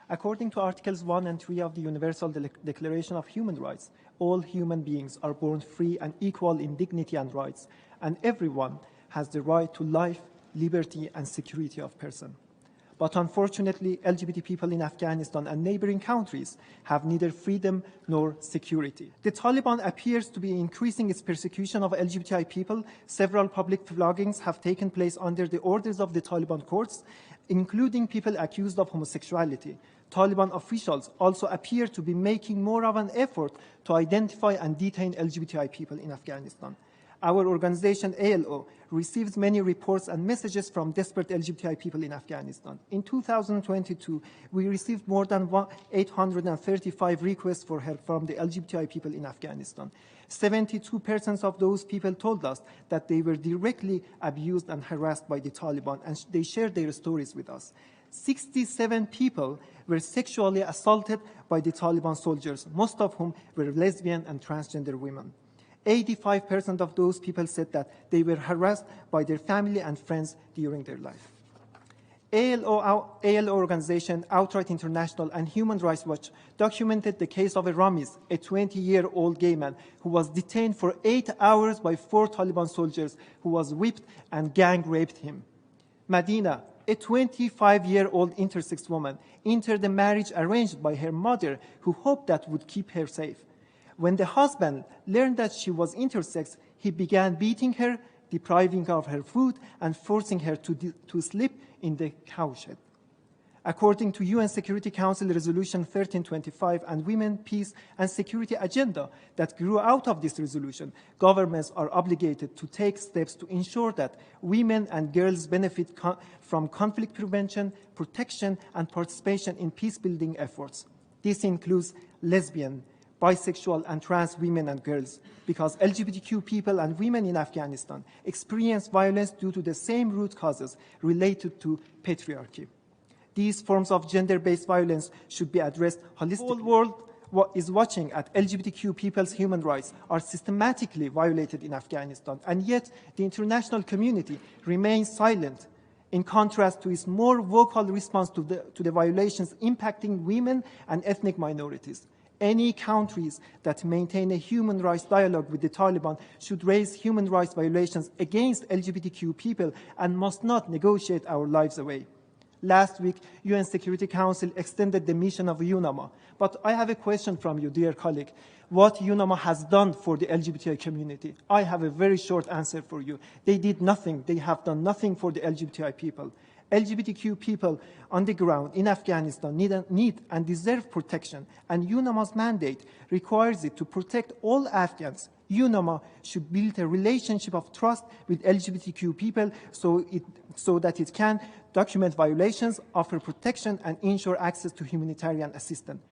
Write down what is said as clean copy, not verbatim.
According to Articles 1 and 3 of the Universal Declaration of Human Rights, all human beings are born free and equal in dignity and rights, and everyone has the right to life, liberty, and security of person. But unfortunately, LGBT people in Afghanistan and neighboring countries have neither freedom nor security. The Taliban appears to be increasing its persecution of LGBTI people. Several public floggings have taken place under the orders of the Taliban courts, including people accused of homosexuality. Taliban officials also appear to be making more of an effort to identify and detain LGBTI people in Afghanistan. Our organization, ALO, receives many reports and messages from desperate LGBTI people in Afghanistan. In 2022, we received more than 835 requests for help from the LGBTI people in Afghanistan. 72% of those people told us that they were directly abused and harassed by the Taliban, and they shared their stories with us. 67 people were sexually assaulted by the Taliban soldiers, most of whom were lesbian and transgender women. 85% of those people said that they were harassed by their family and friends during their life. ALO organization, Outright International, and Human Rights Watch documented the case of Ramiz, a 20-year-old gay man who was detained for 8 hours by 4 Taliban soldiers who was whipped and gang raped him. Madina, a 25-year-old intersex woman, entered a marriage arranged by her mother who hoped that would keep her safe. When the husband learned that she was intersex, he began beating her, depriving her of her food, and forcing her to sleep in the cowshed. According to UN Security Council Resolution 1325 and Women, Peace and Security Agenda that grew out of this resolution, governments are obligated to take steps to ensure that women and girls benefit from conflict prevention, protection, and participation in peace-building efforts. This includes lesbian, bisexual, and trans women and girls, because LGBTQ people and women in Afghanistan experience violence due to the same root causes related to patriarchy. These forms of gender-based violence should be addressed holistically. The whole world is watching at LGBTQ people's human rights are systematically violated in Afghanistan, and yet the international community remains silent, in contrast to its more vocal response to the violations impacting women and ethnic minorities. Any countries that maintain a human rights dialogue with the Taliban should raise human rights violations against LGBTQ people and must not negotiate our lives away. Last week, UN Security Council extended the mission of UNAMA. But I have a question from you, dear colleague. What UNAMA has done for the LGBTI community? I have a very short answer for you. They did nothing. They have done nothing for the LGBTI people. LGBTQ people on the ground in Afghanistan need and deserve protection, and UNAMA's mandate requires it to protect all Afghans. UNAMA should build a relationship of trust with LGBTQ people so that it can document violations, offer protection, and ensure access to humanitarian assistance.